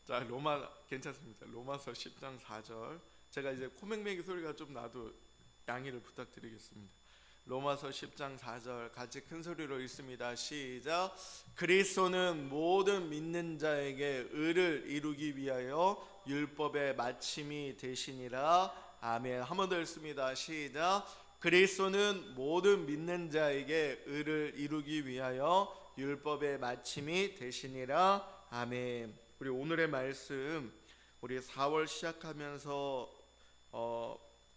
자, 괜찮습니다. 로마서 10장 4절. 제가 이제 코맹맹이 소리가 좀 나도 양해를 부탁드리겠습니다. 로마서 10장 4절 같이 큰 소리로 읽습니다. 시작. 그리스도는 모든 믿는 자에게 의를 이루기 위하여 율법의 마침이 되시니라. 아멘. 한 번 더 읽습니다. 시작. 그리스도는 모든 믿는 자에게 의를 이루기 위하여 율법의 마침이 되시니라. 아멘. 우리 오늘의 말씀, 우리 4월 시작하면서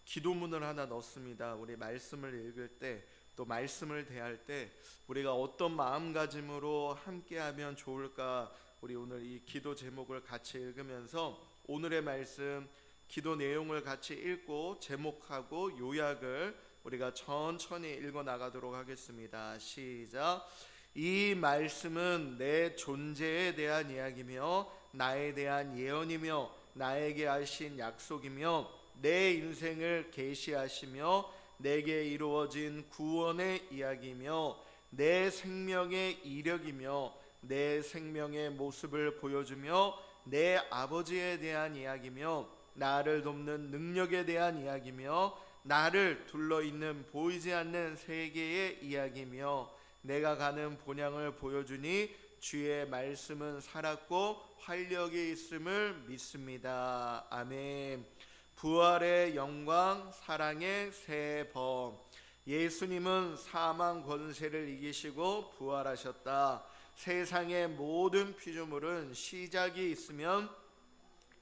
기도문을 하나 넣습니다. 우리 말씀을 읽을 때, 또 말씀을 대할 때 우리가 어떤 마음가짐으로 함께하면 좋을까? 우리 오늘 이 기도 제목을 같이 읽으면서 오늘의 말씀 기도 내용을 같이 읽고 제목하고 요약을 우리가 천천히 읽어 나가도록 하겠습니다. 시작. 이 말씀은 내 존재에 대한 이야기며 나에 대한 예언이며 나에게 하신 약속이며 내 인생을 계시하시며 내게 이루어진 구원의 이야기며 내 생명의 이력이며 내 생명의 모습을 보여주며 내 아버지에 대한 이야기며 나를 돕는 능력에 대한 이야기며 나를 둘러있는 보이지 않는 세계의 이야기며 내가 가는 본향을 보여주니 주의 말씀은 살았고 활력이 있음을 믿습니다. 아멘. 부활의 영광, 사랑의 새 범. 예수님은 사망 권세를 이기시고 부활하셨다. 세상의 모든 피조물은 시작이 있으면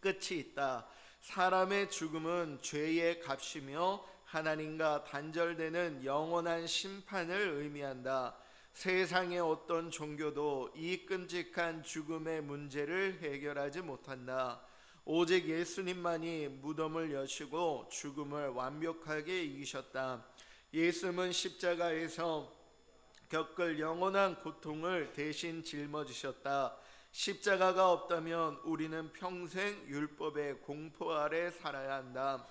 끝이 있다. 사람의 죽음은 죄의 값이며 하나님과 단절되는 영원한 심판을 의미한다. 세상의 어떤 종교도 이 끔찍한 죽음의 문제를 해결하지 못한다. 오직 예수님만이 무덤을 여시고 죽음을 완벽하게 이기셨다. 예수님은 십자가에서 겪을 영원한 고통을 대신 짊어지셨다. 십자가가 없다면 우리는 평생 율법의 공포 아래 살아야 한다.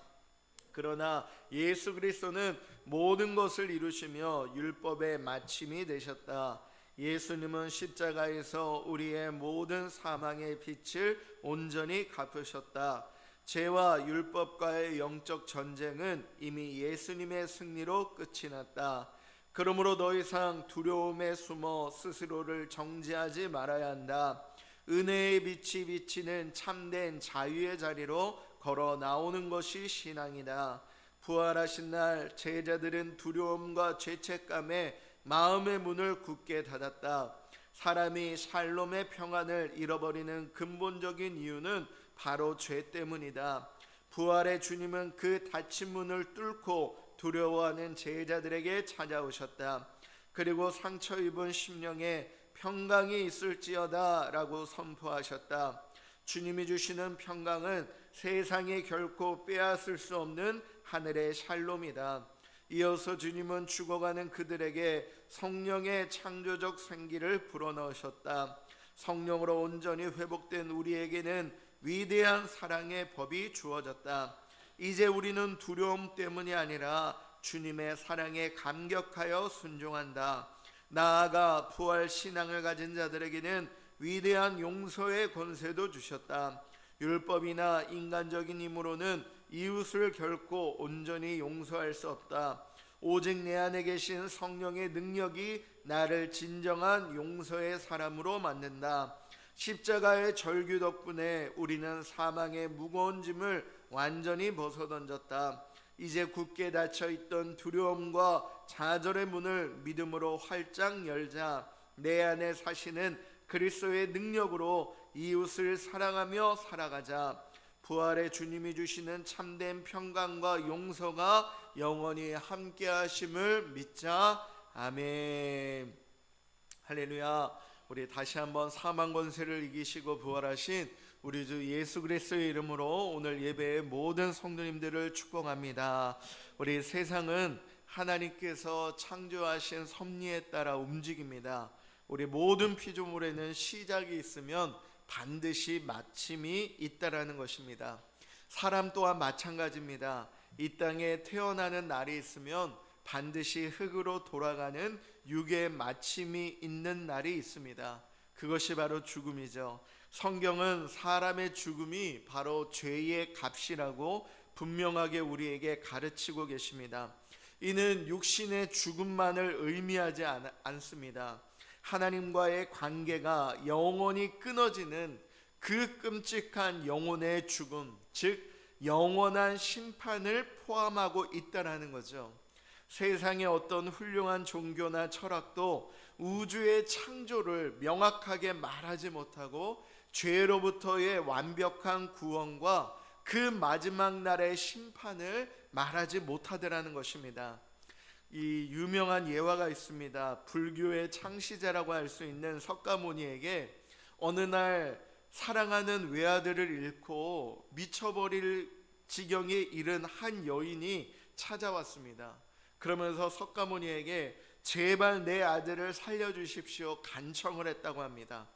그러나 예수 그리스도는 모든 것을 이루시며 율법의 마침이 되셨다. 예수님은 십자가에서 우리의 모든 사망의 빚을 온전히 갚으셨다. 죄와 율법과의 영적 전쟁은 이미 예수님의 승리로 끝이 났다. 그러므로 더 이상 두려움에 숨어 스스로를 정죄하지 말아야 한다. 은혜의 빛이 비치는 참된 자유의 자리로 걸어 나오는 것이 신앙이다. 부활하신 날 제자들은 두려움과 죄책감에 마음의 문을 굳게 닫았다. 사람이 샬롬의 평안을 잃어버리는 근본적인 이유는 바로 죄 때문이다. 부활의 주님은 그 닫힌 문을 뚫고 두려워하는 제자들에게 찾아오셨다. 그리고 상처 입은 심령에 평강이 있을지어다 라고 선포하셨다. 주님이 주시는 평강은 세상에 결코 빼앗을 수 없는 하늘의 샬롬이다. 이어서 주님은 죽어가는 그들에게 성령의 창조적 생기를 불어넣으셨다. 성령으로 온전히 회복된 우리에게는 위대한 사랑의 법이 주어졌다. 이제 우리는 두려움 때문이 아니라 주님의 사랑에 감격하여 순종한다. 나아가 부활 신앙을 가진 자들에게는 위대한 용서의 권세도 주셨다. 율법이나 인간적인 힘으로는 이웃을 결코 온전히 용서할 수 없다. 오직 내 안에 계신 성령의 능력이 나를 진정한 용서의 사람으로 만든다. 십자가의 절규 덕분에 우리는 사망의 무거운 짐을 완전히 벗어던졌다. 이제 굳게 닫혀있던 두려움과 좌절의 문을 믿음으로 활짝 열자. 내 안에 사시는 그리스도의 능력으로 이웃을 사랑하며 살아가자. 부활의 주님이 주시는 참된 평강과 용서가 영원히 함께 하심을 믿자. 아멘. 할렐루야. 우리 다시 한번 사망 권세를 이기시고 부활하신 우리 주 예수 그리스도의 이름으로 오늘 예배의 모든 성도님들을 축복합니다. 우리 세상은 하나님께서 창조하신 섭리에 따라 움직입니다. 우리 모든 피조물에는 시작이 있으면 반드시 마침이 있다라는 것입니다. 사람 또한 마찬가지입니다. 이 땅에 태어나는 날이 있으면 반드시 흙으로 돌아가는 육의 마침이 있는 날이 있습니다. 그것이 바로 죽음이죠. 성경은 사람의 죽음이 바로 죄의 값이라고 분명하게 우리에게 가르치고 계십니다. 이는 육신의 죽음만을 의미하지 않습니다. 하나님과의 관계가 영원히 끊어지는 그 끔찍한 영혼의 죽음, 즉 영원한 심판을 포함하고 있다라는 거죠. 세상의 어떤 훌륭한 종교나 철학도 우주의 창조를 명확하게 말하지 못하고 죄로부터의 완벽한 구원과 그 마지막 날의 심판을 말하지 못하더라는 것입니다. 이 유명한 예화가 있습니다. 불교의 창시자라고 할 수 있는 석가모니에게 어느 날 사랑하는 외아들을 잃고 미쳐버릴 지경에 이른 한 여인이 찾아왔습니다. 그러면서 석가모니에게 제발 내 아들을 살려주십시오 간청을 했다고 합니다.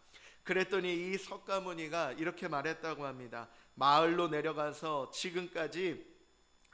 그랬더니 이 석가모니가 이렇게 말했다고 합니다. 마을로 내려가서 지금까지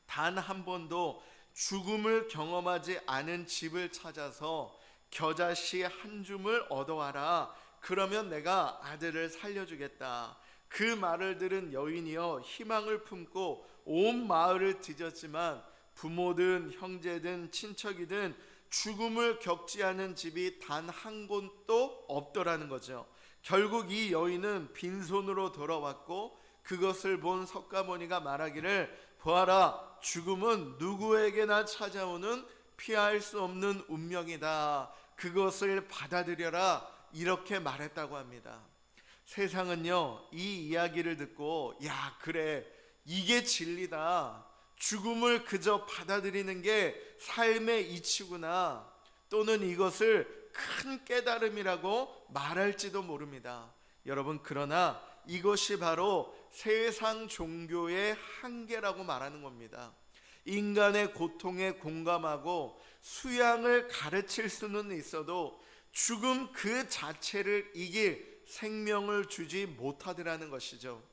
단 한 번도 죽음을 경험하지 않은 집을 찾아서 겨자씨 한 줌을 얻어와라. 그러면 내가 아들을 살려주겠다. 그 말을 들은 여인이여 희망을 품고 온 마을을 뒤졌지만 부모든 형제든 친척이든 죽음을 겪지 않은 집이 단 한 곳도 없더라는 거죠. 결국 이 여인은 빈손으로 돌아왔고 그것을 본 석가모니가 말하기를 보아라, 죽음은 누구에게나 찾아오는 피할 수 없는 운명이다. 그것을 받아들여라. 이렇게 말했다고 합니다. 세상은요, 이 이야기를 듣고 야 그래 이게 진리다. 죽음을 그저 받아들이는 게 삶의 이치구나. 또는 이것을 큰 깨달음이라고 말할지도 모릅니다. 여러분, 그러나 이것이 바로 세상 종교의 한계라고 말하는 겁니다. 인간의 고통에 공감하고 수양을 가르칠 수는 있어도 죽음 그 자체를 이길 생명을 주지 못하더라는 것이죠.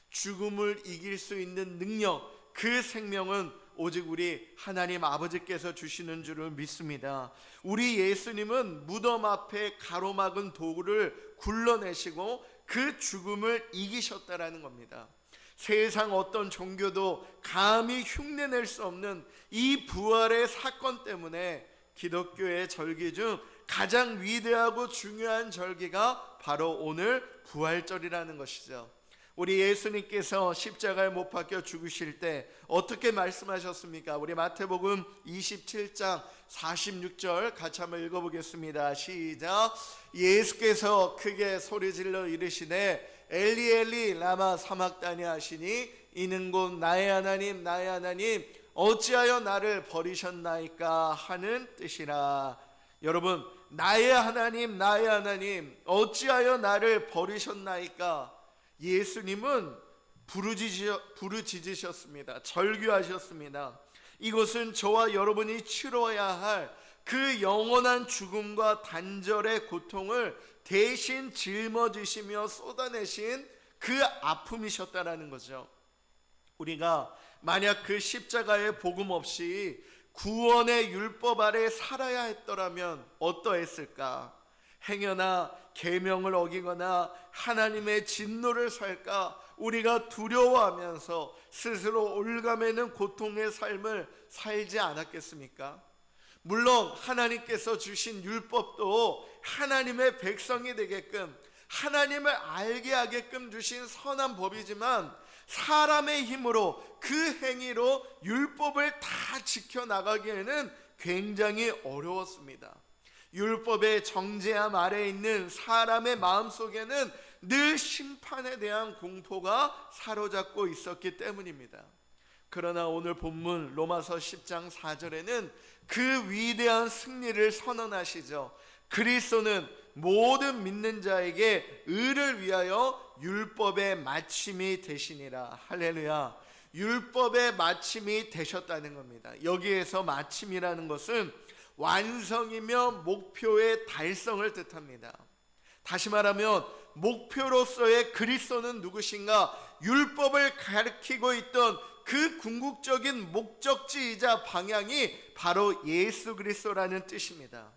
죽음을 이길 수 있는 능력, 그 생명은 오직 우리 하나님 아버지께서 주시는 줄을 믿습니다. 우리 예수님은 무덤 앞에 가로막은 도구를 굴러내시고 그 죽음을 이기셨다라는 겁니다. 세상 어떤 종교도 감히 흉내낼 수 없는 이 부활의 사건 때문에 기독교의 절기 중 가장 위대하고 중요한 절기가 바로 오늘 부활절이라는 것이죠. 우리 예수님께서 십자가에 못 박혀 죽으실 때 어떻게 말씀하셨습니까? 우리 마태복음 27장 46절 같이 한번 읽어보겠습니다. 시작. 예수께서 크게 소리질러 이르시되 엘리 엘리 라마 사막다니 하시니 이는 곧 나의 하나님 나의 하나님 어찌하여 나를 버리셨나이까 하는 뜻이라. 여러분, 나의 하나님 나의 하나님 어찌하여 나를 버리셨나이까. 예수님은 부르짖으셨습니다. 절규하셨습니다. 이것은 저와 여러분이 치러야 할 그 영원한 죽음과 단절의 고통을 대신 짊어지시며 쏟아내신 그 아픔이셨다라는 거죠. 우리가 만약 그 십자가의 복음 없이 구원의 율법 아래 살아야 했더라면 어떠했을까? 행여나 계명을 어기거나 하나님의 진노를 살까 우리가 두려워하면서 스스로 올가매는 고통의 삶을 살지 않았겠습니까? 물론 하나님께서 주신 율법도 하나님의 백성이 되게끔 하나님을 알게 하게끔 주신 선한 법이지만 사람의 힘으로 그 행위로 율법을 다 지켜나가기에는 굉장히 어려웠습니다. 율법의 정죄함 아래에 있는 사람의 마음속에는 늘 심판에 대한 공포가 사로잡고 있었기 때문입니다. 그러나 오늘 본문 로마서 10장 4절에는 그 위대한 승리를 선언하시죠. 그리스도는 모든 믿는 자에게 의를 위하여 율법의 마침이 되시니라. 할렐루야. 율법의 마침이 되셨다는 겁니다. 여기에서 마침이라는 것은 완성이며 목표의 달성을 뜻합니다. 다시 말하면 목표로서의 그리스도는 누구신가? 율법을 가리키고 있던 그 궁극적인 목적지이자 방향이 바로 예수 그리스도라는 뜻입니다.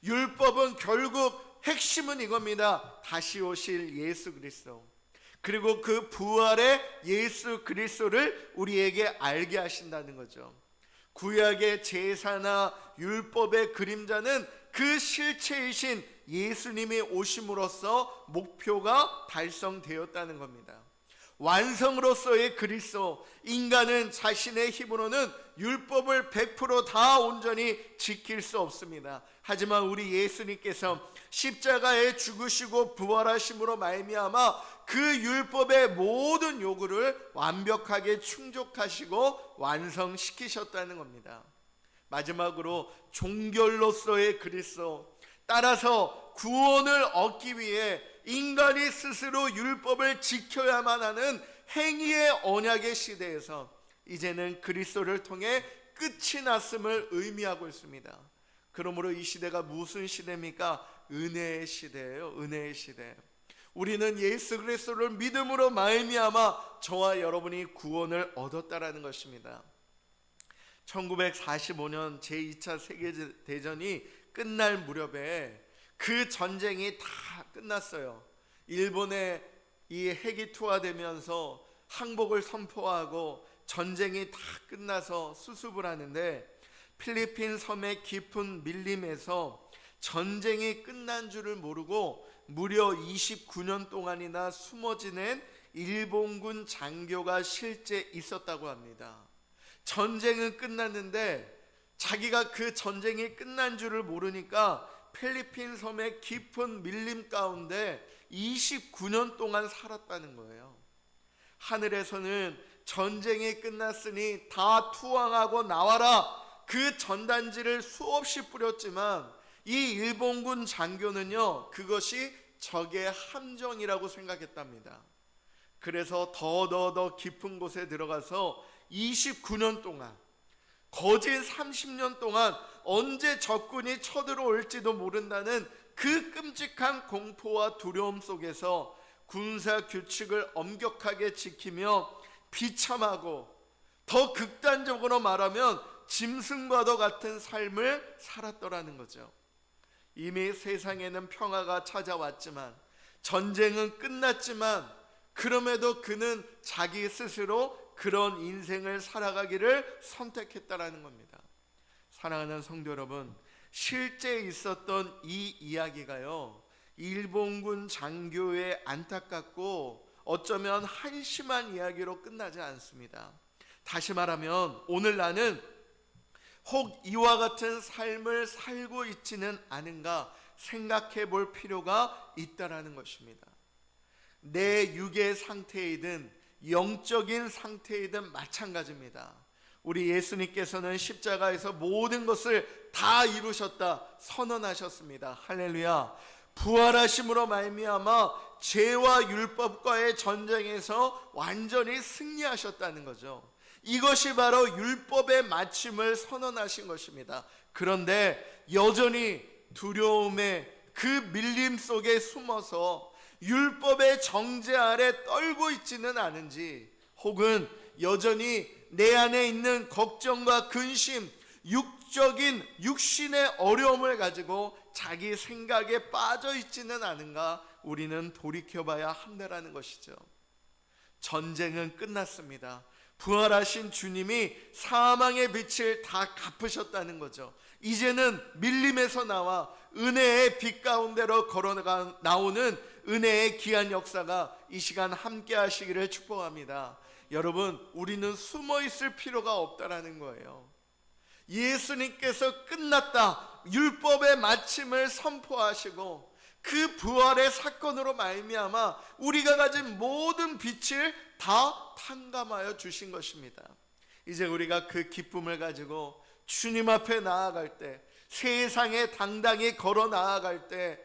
율법은 결국 핵심은 이겁니다. 다시 오실 예수 그리스도, 그리고 그 부활의 예수 그리스도를 우리에게 알게 하신다는 거죠. 구약의 제사나 율법의 그림자는 그 실체이신 예수님이 오심으로써 목표가 달성되었다는 겁니다. 완성으로서의 그리스도, 인간은 자신의 힘으로는 율법을 100% 다 온전히 지킬 수 없습니다. 하지만 우리 예수님께서 십자가에 죽으시고 부활하심으로 말미암아 그 율법의 모든 요구를 완벽하게 충족하시고 완성시키셨다는 겁니다. 마지막으로 종결로서의 그리스도, 따라서 구원을 얻기 위해 인간이 스스로 율법을 지켜야만 하는 행위의 언약의 시대에서 이제는 그리스도를 통해 끝이 났음을 의미하고 있습니다. 그러므로 이 시대가 무슨 시대입니까? 은혜의 시대예요. 은혜의 시대. 우리는 예수 그리스도를 믿음으로 말미암아 저와 여러분이 구원을 얻었다라는 것입니다. 1945년 제2차 세계대전이 끝날 무렵에 그 전쟁이 다 끝났어요. 일본의 이 핵이 투하되면서 항복을 선포하고 전쟁이 다 끝나서 수습을 하는데, 필리핀 섬의 깊은 밀림에서 전쟁이 끝난 줄을 모르고 무려 29년 동안이나 숨어 지낸 일본군 장교가 실제 있었다고 합니다. 전쟁은 끝났는데 자기가 그 전쟁이 끝난 줄을 모르니까 필리핀 섬의 깊은 밀림 가운데 29년 동안 살았다는 거예요. 하늘에서는 전쟁이 끝났으니 다 투항하고 나와라, 그 전단지를 수없이 뿌렸지만 이 일본군 장교는요, 그것이 적의 함정이라고 생각했답니다. 그래서 더 깊은 곳에 들어가서 29년 동안, 거진 30년 동안 언제 적군이 쳐들어올지도 모른다는 그 끔찍한 공포와 두려움 속에서 군사 규칙을 엄격하게 지키며 비참하고, 더 극단적으로 말하면 짐승과도 같은 삶을 살았더라는 거죠. 이미 세상에는 평화가 찾아왔지만, 전쟁은 끝났지만, 그럼에도 그는 자기 스스로 그런 인생을 살아가기를 선택했다라는 겁니다. 사랑하는 성도 여러분, 실제 있었던 이 이야기가요, 일본군 장교의 안타깝고 어쩌면 한심한 이야기로 끝나지 않습니다. 다시 말하면 오늘 나는 혹 이와 같은 삶을 살고 있지는 않은가 생각해 볼 필요가 있다라는 것입니다. 내 육의 상태이든 영적인 상태이든 마찬가지입니다. 우리 예수님께서는 십자가에서 모든 것을 다 이루셨다 선언하셨습니다. 할렐루야. 부활하심으로 말미암아 죄와 율법과의 전쟁에서 완전히 승리하셨다는 거죠. 이것이 바로 율법의 마침을 선언하신 것입니다. 그런데 여전히 두려움의 그 밀림 속에 숨어서 율법의 정죄 아래 떨고 있지는 않은지, 혹은 여전히 내 안에 있는 걱정과 근심, 육적인 육신의 어려움을 가지고 자기 생각에 빠져 있지는 않은가, 우리는 돌이켜봐야 한다라는 것이죠. 전쟁은 끝났습니다. 부활하신 주님이 사망의 빛을 다 갚으셨다는 거죠. 이제는 밀림에서 나와 은혜의 빛 가운데로 걸어가 나오는 은혜의 귀한 역사가 이 시간 함께 하시기를 축복합니다. 여러분, 우리는 숨어 있을 필요가 없다라는 거예요. 예수님께서 끝났다, 율법의 마침을 선포하시고 그 부활의 사건으로 말미암아 우리가 가진 모든 빛을 다 탕감하여 주신 것입니다. 이제 우리가 그 기쁨을 가지고 주님 앞에 나아갈 때, 세상에 당당히 걸어 나아갈 때,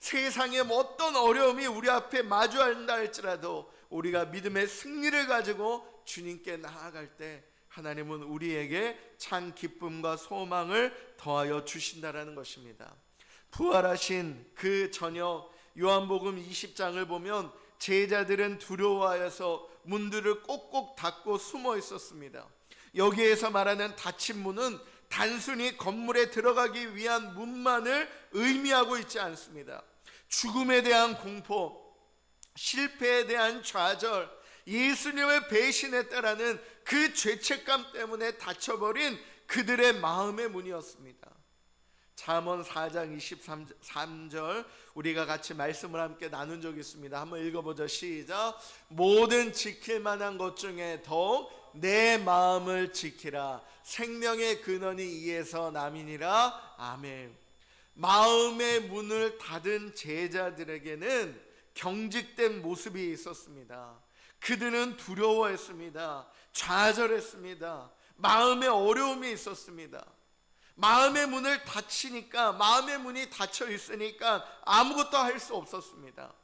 세상에 어떤 어려움이 우리 앞에 마주한다 할지라도 우리가 믿음의 승리를 가지고 주님께 나아갈 때 하나님은 우리에게 참 기쁨과 소망을 더하여 주신다라는 것입니다. 부활하신 그 저녁, 요한복음 20장을 보면 제자들은 두려워하여서 문들을 꼭꼭 닫고 숨어 있었습니다. 여기에서 말하는 닫힌 문은 단순히 건물에 들어가기 위한 문만을 의미하고 있지 않습니다. 죽음에 대한 공포, 실패에 대한 좌절, 예수님의 배신했다라는 그 죄책감 때문에 닫혀버린 그들의 마음의 문이었습니다. 잠언 4장 23절 우리가 같이 말씀을 함께 나눈 적이 있습니다. 한번 읽어보죠. 시작. 모든 지킬 만한 것 중에 더욱 내 마음을 지키라. 생명의 근원이 이에서 남이니라. 아멘. 마음의 문을 닫은 제자들에게는 경직된 모습이 있었습니다. 그들은 두려워했습니다. 좌절했습니다. 마음의 어려움이 있었습니다. 마음의 문을 닫히니까, 마음의 문이 닫혀 있으니까 아무것도 할 수 없었습니다.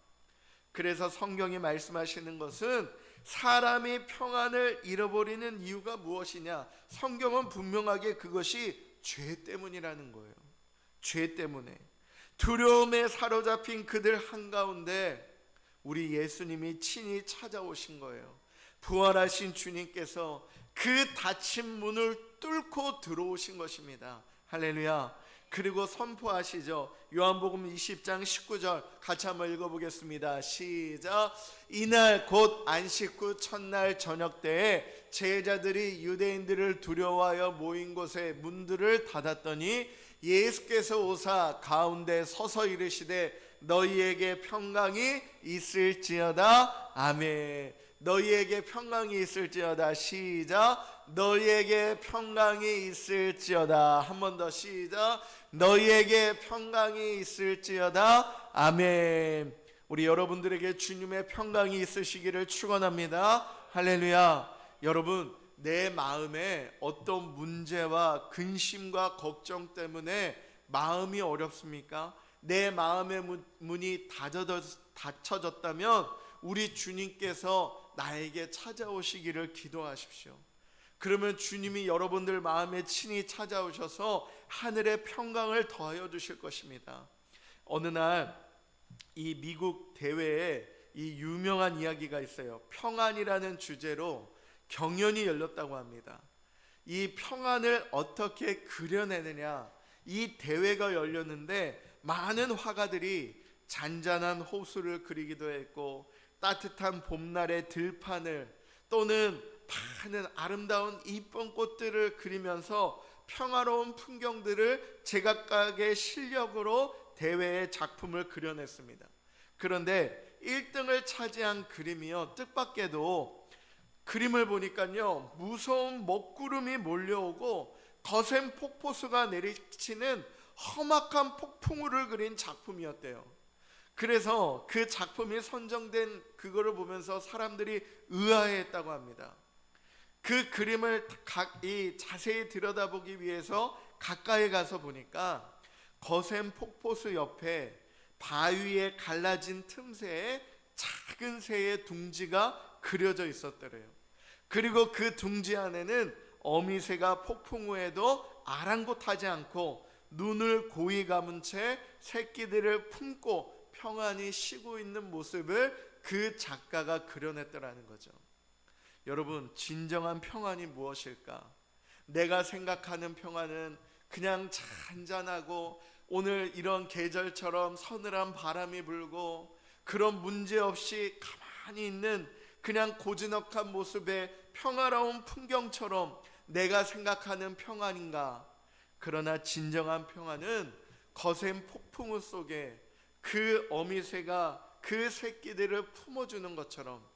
그래서 성경이 말씀하시는 것은 사람이 평안을 잃어버리는 이유가 무엇이냐? 성경은 분명하게 그것이 죄 때문이라는 거예요. 죄 때문에. 두려움에 사로잡힌 그들 한가운데 우리 예수님이 친히 찾아오신 거예요. 부활하신 주님께서 그 닫힌 문을 뚫고 들어오신 것입니다. 할렐루야. 그리고 선포하시죠. 요한복음 20장 19절 같이 한번 읽어보겠습니다. 시작. 이날 곧 안식 후 첫날 저녁 때에 제자들이 유대인들을 두려워하여 모인 곳에 문들을 닫았더니 예수께서 오사 가운데 서서 이르시되 너희에게 평강이 있을지어다. 아멘. 너희에게 평강이 있을지어다. 시작. 너희에게 평강이 있을지어다. 한 번 더 시작. 너희에게 평강이 있을지어다. 아멘. 우리 여러분들에게 주님의 평강이 있으시기를 축원합니다. 할렐루야. 여러분, 내 마음에 어떤 문제와 근심과 걱정 때문에 마음이 어렵습니까? 내 마음의 문이 닫혀졌다면 우리 주님께서 나에게 찾아오시기를 기도하십시오. 그러면 주님이 여러분들 마음에 친히 찾아오셔서 하늘의 평강을 더하여 주실 것입니다. 어느 날 이 미국 대회에 이 유명한 이야기가 있어요. 평안이라는 주제로 경연이 열렸다고 합니다. 이 평안을 어떻게 그려내느냐, 이 대회가 열렸는데 많은 화가들이 잔잔한 호수를 그리기도 했고 따뜻한 봄날의 들판을 또는 많은 아름다운 이쁜 꽃들을 그리면서 평화로운 풍경들을 제각각의 실력으로 대회의 작품을 그려냈습니다. 그런데 1등을 차지한 그림이요, 뜻밖에도 그림을 보니까요 무서운 먹구름이 몰려오고 거센 폭포수가 내리치는 험악한 폭풍우를 그린 작품이었대요. 그래서 그 작품이 선정된 그거를 보면서 사람들이 의아해했다고 합니다. 그 그림을 자세히 들여다보기 위해서 가까이 가서 보니까 거센 폭포수 옆에 바위에 갈라진 틈새에 작은 새의 둥지가 그려져 있었더래요. 그리고 그 둥지 안에는 어미새가 폭풍우에도 아랑곳하지 않고 눈을 고이 감은 채 새끼들을 품고 평안히 쉬고 있는 모습을 그 작가가 그려냈더라는 거죠. 여러분, 진정한 평안이 무엇일까? 내가 생각하는 평안은 그냥 잔잔하고 오늘 이런 계절처럼 서늘한 바람이 불고 그런 문제 없이 가만히 있는 그냥 고즈넉한 모습의 평화로운 풍경처럼 내가 생각하는 평안인가? 그러나 진정한 평안은 거센 폭풍우 속에 그 어미새가 그 새끼들을 품어주는 것처럼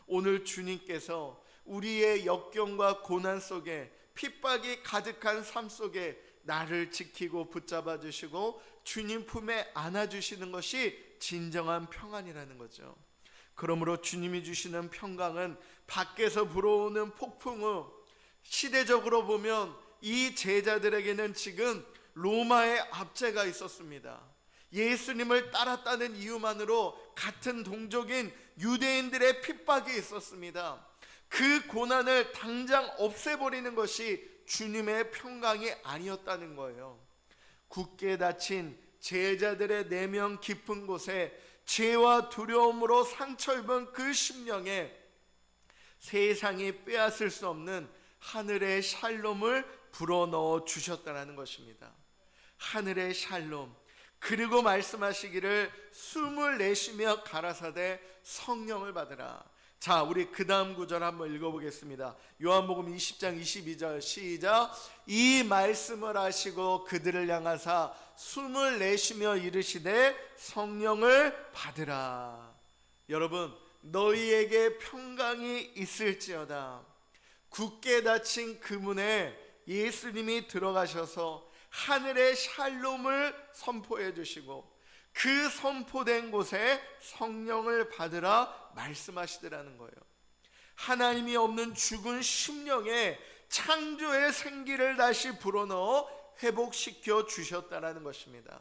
오늘 주님께서 우리의 역경과 고난 속에 핍박이 가득한 삶 속에 나를 지키고 붙잡아 주시고 주님 품에 안아주시는 것이 진정한 평안이라는 거죠. 그러므로 주님이 주시는 평강은 밖에서 불어오는 폭풍우, 시대적으로 보면 이 제자들에게는 지금 로마의 압제가 있었습니다. 예수님을 따랐다는 이유만으로 같은 동족인 유대인들의 핍박이 있었습니다. 그 고난을 당장 없애버리는 것이 주님의 평강이 아니었다는 거예요. 굳게 닫힌 제자들의 내면 깊은 곳에 죄와 두려움으로 상처 입은 그 심령에 세상이 빼앗을 수 없는 하늘의 샬롬을 불어넣어 주셨다는 것입니다. 하늘의 샬롬, 그리고 말씀하시기를 숨을 내쉬며 가라사대 성령을 받으라. 자, 우리 그 다음 구절 한번 읽어보겠습니다. 요한복음 20장 22절 시작. 이 말씀을 하시고 그들을 향하사 숨을 내쉬며 이르시되 성령을 받으라. 여러분, 너희에게 평강이 있을지어다. 굳게 닫힌 그 문에 예수님이 들어가셔서 하늘의 샬롬을 선포해 주시고 그 선포된 곳에 성령을 받으라 말씀하시더라는 거예요. 하나님이 없는 죽은 심령에 창조의 생기를 다시 불어넣어 회복시켜 주셨다라는 것입니다.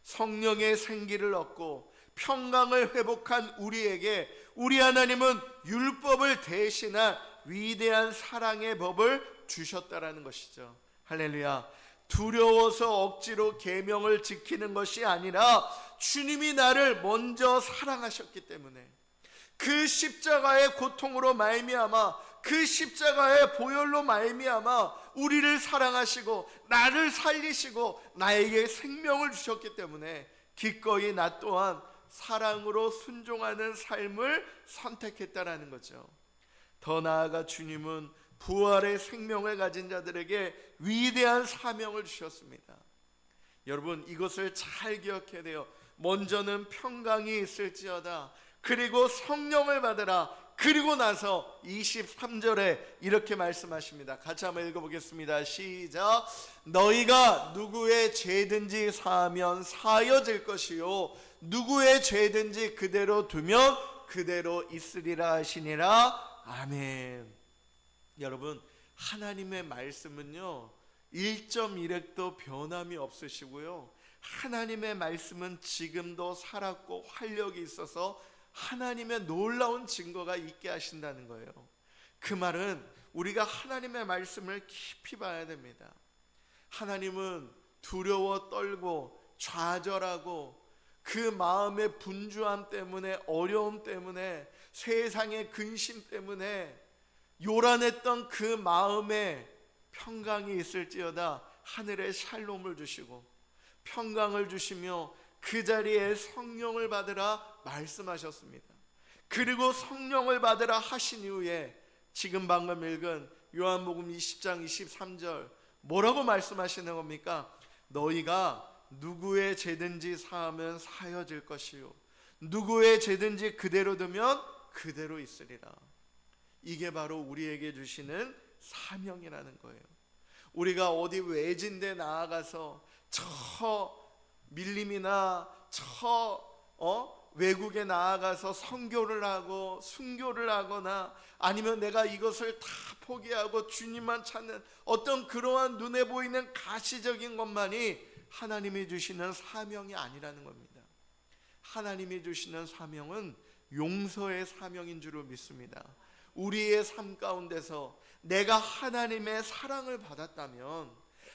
성령의 생기를 얻고 평강을 회복한 우리에게 우리 하나님은 율법을 대신한 위대한 사랑의 법을 주셨다라는 것이죠. 할렐루야. 두려워서 억지로 계명을 지키는 것이 아니라 주님이 나를 먼저 사랑하셨기 때문에 그 십자가의 고통으로 말미암아 그 십자가의 보혈로 말미암아 우리를 사랑하시고 나를 살리시고 나에게 생명을 주셨기 때문에 기꺼이 나 또한 사랑으로 순종하는 삶을 선택했다라는 거죠. 더 나아가 주님은 부활의 생명을 가진 자들에게 위대한 사명을 주셨습니다. 여러분, 이것을 잘 기억해야 돼요. 먼저는 평강이 있을지어다. 그리고 성령을 받으라. 그리고 나서 23절에 이렇게 말씀하십니다. 같이 한번 읽어보겠습니다. 시작. 너희가 누구의 죄든지 사하면 사하여질 것이요 누구의 죄든지 그대로 두면 그대로 있으리라 하시니라. 아멘. 여러분, 하나님의 말씀은요 1.1획도 변함이 없으시고요, 하나님의 말씀은 지금도 살았고 활력이 있어서 하나님의 놀라운 증거가 있게 하신다는 거예요. 그 말은 우리가 하나님의 말씀을 깊이 봐야 됩니다. 하나님은 두려워 떨고 좌절하고 그 마음의 분주함 때문에, 어려움 때문에, 세상의 근심 때문에 요란했던 그 마음에 평강이 있을지어다 하늘의 샬롬을 주시고 평강을 주시며 그 자리에 성령을 받으라 말씀하셨습니다. 그리고 성령을 받으라 하신 이후에 지금 방금 읽은 요한복음 20장 23절 뭐라고 말씀하시는 겁니까? 너희가 누구의 죄든지 사하면 사여질 것이요 누구의 죄든지 그대로 두면 그대로 있으리라. 이게 바로 우리에게 주시는 사명이라는 거예요. 우리가 어디 외진데 나아가서 저 밀림이나 외국에 나아가서 선교를 하고 순교를 하거나 아니면 내가 이것을 다 포기하고 주님만 찾는 어떤 그러한 눈에 보이는 가시적인 것만이 하나님이 주시는 사명이 아니라는 겁니다. 하나님이 주시는 사명은 용서의 사명인 줄로 믿습니다. 우리의 삶 가운데서 내가 하나님의 사랑을 받았다면,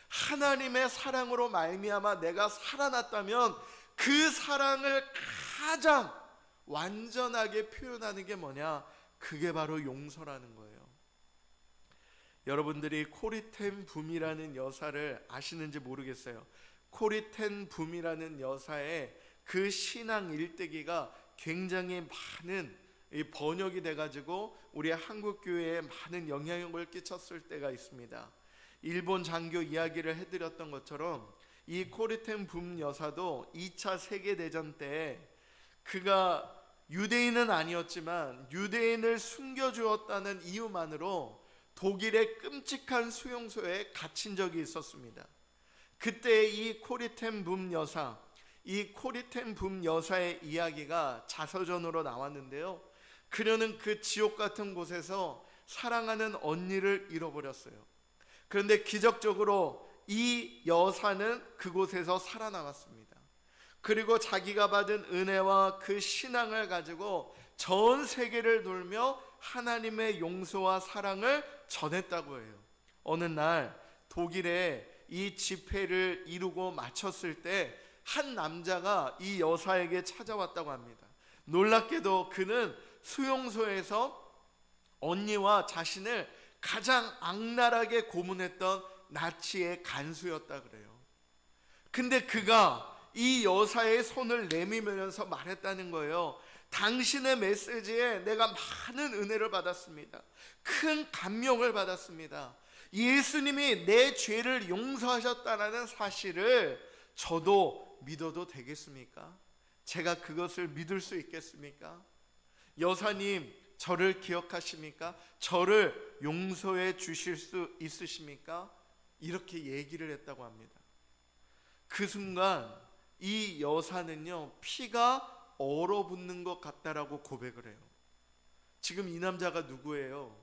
하나님의 사랑으로 말미암아 내가 살아났다면 그 사랑을 가장 완전하게 표현하는 게 뭐냐? 그게 바로 용서라는 거예요. 여러분들이 코리텐 붐이라는 여사를 아시는지 모르겠어요. 코리텐 붐이라는 여사의 그 신앙 일대기가 굉장히 많은 번역이 돼가지고 우리 한국 교회에 많은 영향력을 끼쳤을 때가 있습니다. 일본 장교 이야기를 해드렸던 것처럼 이 코리텐 붐 여사도 2차 세계대전 때 그가 유대인은 아니었지만 유대인을 숨겨주었다는 이유만으로 독일의 끔찍한 수용소에 갇힌 적이 있었습니다. 그때 이 코리텐 붐 여사, 이 코리텐 붐 여사의 이야기가 자서전으로 나왔는데요, 그녀는 그 지옥 같은 곳에서 사랑하는 언니를 잃어버렸어요. 그런데 기적적으로 이 여사는 그곳에서 살아남았습니다. 그리고 자기가 받은 은혜와 그 신앙을 가지고 전 세계를 돌며 하나님의 용서와 사랑을 전했다고 해요. 어느 날 독일에 이 집회를 이루고 마쳤을 때 한 남자가 이 여사에게 찾아왔다고 합니다. 놀랍게도 그는 수용소에서 언니와 자신을 가장 악랄하게 고문했던 나치의 간수였다 그래요. 근데 그가 이 여사의 손을 내밀면서 말했다는 거예요. 당신의 메시지에 내가 많은 은혜를 받았습니다. 큰 감명을 받았습니다. 예수님이 내 죄를 용서하셨다는 사실을 저도 믿어도 되겠습니까? 제가 그것을 믿을 수 있겠습니까? 여사님, 저를 기억하십니까? 저를 용서해 주실 수 있으십니까? 이렇게 얘기를 했다고 합니다. 그 순간 이 여사는요, 피가 얼어붙는 것 같다라고 고백을 해요. 지금 이 남자가 누구예요?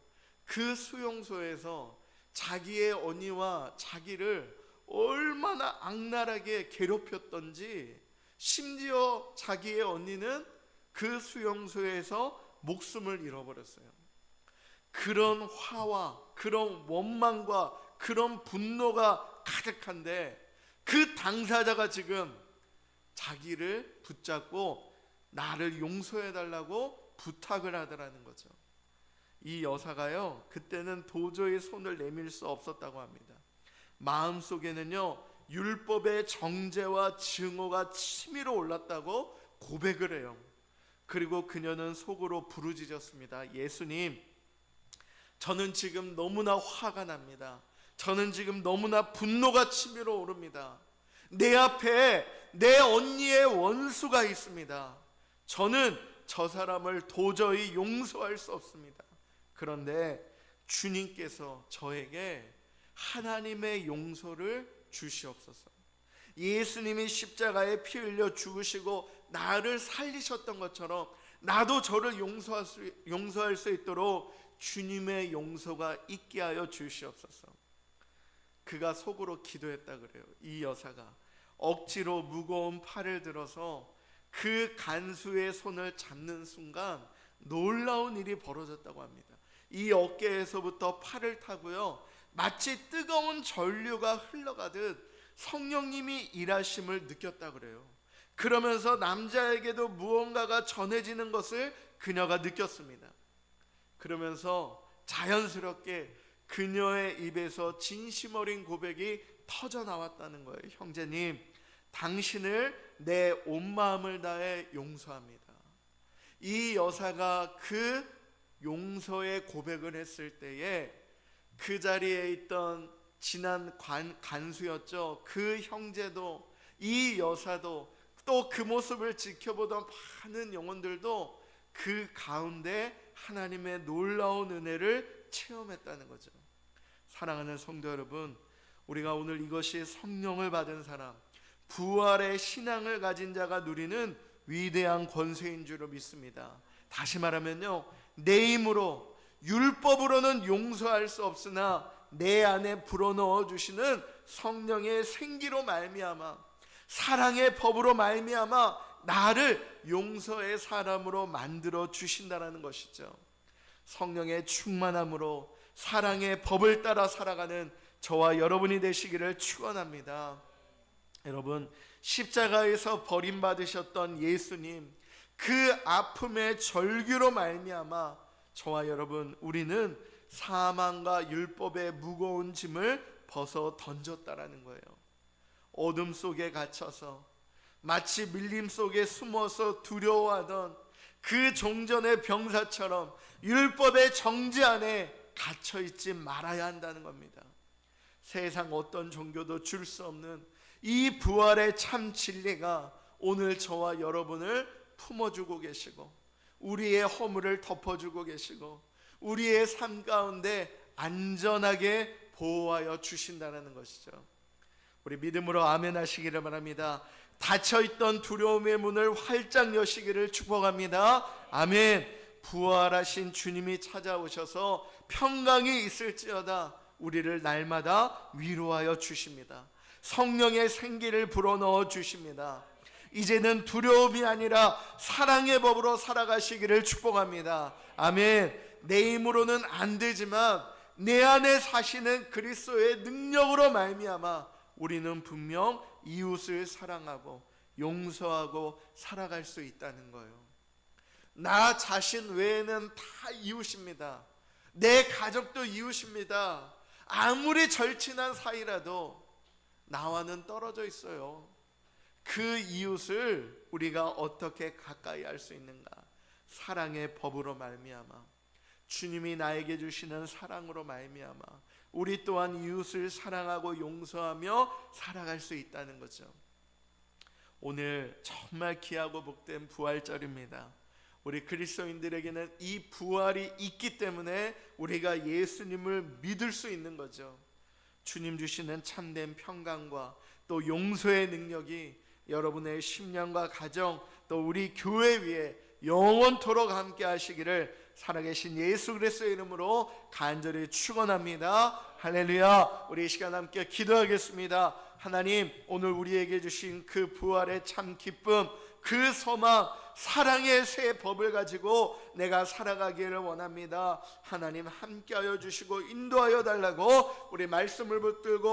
그 수용소에서 자기의 언니와 자기를 얼마나 악랄하게 괴롭혔던지, 심지어 자기의 언니는 그 수용소에서 목숨을 잃어버렸어요. 그런 화와 그런 원망과 그런 분노가 가득한데, 그 당사자가 지금 자기를 붙잡고 나를 용서해달라고 부탁을 하더라는 거죠. 이 여사가요, 그때는 도저히 손을 내밀 수 없었다고 합니다. 마음속에는요, 율법의 정죄와 증오가 치밀어 올랐다고 고백을 해요. 그리고 그녀는 속으로 부르짖었습니다. 예수님, 저는 지금 너무나 화가 납니다. 저는 지금 너무나 분노가 치밀어 오릅니다. 내 앞에 내 언니의 원수가 있습니다. 저는 저 사람을 도저히 용서할 수 없습니다. 그런데 주님께서 저에게 하나님의 용서를 주시옵소서. 예수님이 십자가에 피 흘려 죽으시고 나를 살리셨던 것처럼 나도 저를 용서할 수 있도록 주님의 용서가 있게 하여 주시옵소서. 그가 속으로 기도했다 그래요. 이 여사가 억지로 무거운 팔을 들어서 그 간수의 손을 잡는 순간 놀라운 일이 벌어졌다고 합니다. 이 어깨에서부터 팔을 타고요, 마치 뜨거운 전류가 흘러가듯 성령님이 일하심을 느꼈다 그래요. 그러면서 남자에게도 무언가가 전해지는 것을 그녀가 느꼈습니다. 그러면서 자연스럽게 그녀의 입에서 진심 어린 고백이 터져 나왔다는 거예요. 형제님, 당신을 내 온 마음을 다해 용서합니다. 이 여사가 그 용서의 고백을 했을 때에 그 자리에 있던 지난 간수였죠. 그 형제도, 이 여사도, 또 그 모습을 지켜보던 많은 영혼들도 그 가운데 하나님의 놀라운 은혜를 체험했다는 거죠. 사랑하는 성도 여러분, 우리가 오늘 이것이 성령을 받은 사람, 부활의 신앙을 가진 자가 누리는 위대한 권세인 줄로 믿습니다. 다시 말하면요, 내 힘으로 율법으로는 용서할 수 없으나 내 안에 불어넣어 주시는 성령의 생기로 말미암아, 사랑의 법으로 말미암아 나를 용서의 사람으로 만들어 주신다라는 것이죠. 성령의 충만함으로 사랑의 법을 따라 살아가는 저와 여러분이 되시기를 축원합니다. 여러분, 십자가에서 버림받으셨던 예수님, 그 아픔의 절규로 말미암아 저와 여러분, 우리는 사망과 율법의 무거운 짐을 벗어 던졌다라는 거예요. 어둠 속에 갇혀서 마치 밀림 속에 숨어서 두려워하던 그 종전의 병사처럼 율법의 정죄 안에 갇혀있지 말아야 한다는 겁니다. 세상 어떤 종교도 줄 수 없는 이 부활의 참 진리가 오늘 저와 여러분을 품어주고 계시고, 우리의 허물을 덮어주고 계시고, 우리의 삶 가운데 안전하게 보호하여 주신다는 것이죠. 우리 믿음으로 아멘 하시기를 바랍니다. 닫혀있던 두려움의 문을 활짝 여시기를 축복합니다. 아멘. 부활하신 주님이 찾아오셔서 평강이 있을지어다 우리를 날마다 위로하여 주십니다. 성령의 생기를 불어넣어 주십니다. 이제는 두려움이 아니라 사랑의 법으로 살아가시기를 축복합니다. 아멘. 내 힘으로는 안 되지만 내 안에 사시는 그리스도의 능력으로 말미암아 우리는 분명 이웃을 사랑하고 용서하고 살아갈 수 있다는 거예요. 나 자신 외에는 다 이웃입니다. 내 가족도 이웃입니다. 아무리 절친한 사이라도 나와는 떨어져 있어요. 그 이웃을 우리가 어떻게 가까이 할 수 있는가? 사랑의 법으로 말미암아, 주님이 나에게 주시는 사랑으로 말미암아 우리 또한 이웃을 사랑하고 용서하며 살아갈 수 있다는 거죠. 오늘 정말 귀하고 복된 부활절입니다. 우리 그리스도인들에게는 이 부활이 있기 때문에 우리가 예수님을 믿을 수 있는 거죠. 주님 주시는 참된 평강과 또 용서의 능력이 여러분의 심령과 가정 또 우리 교회 위에 영원토록 함께 하시기를 살아계신 예수 그리스도의 이름으로 간절히 축원합니다. 할렐루야. 우리 이 시간 함께 기도하겠습니다. 하나님, 오늘 우리에게 주신 그 부활의 참 기쁨, 그 소망, 사랑의 새 법을 가지고 내가 살아가기를 원합니다. 하나님 함께하여 주시고 인도하여 달라고 우리 말씀을 붙들고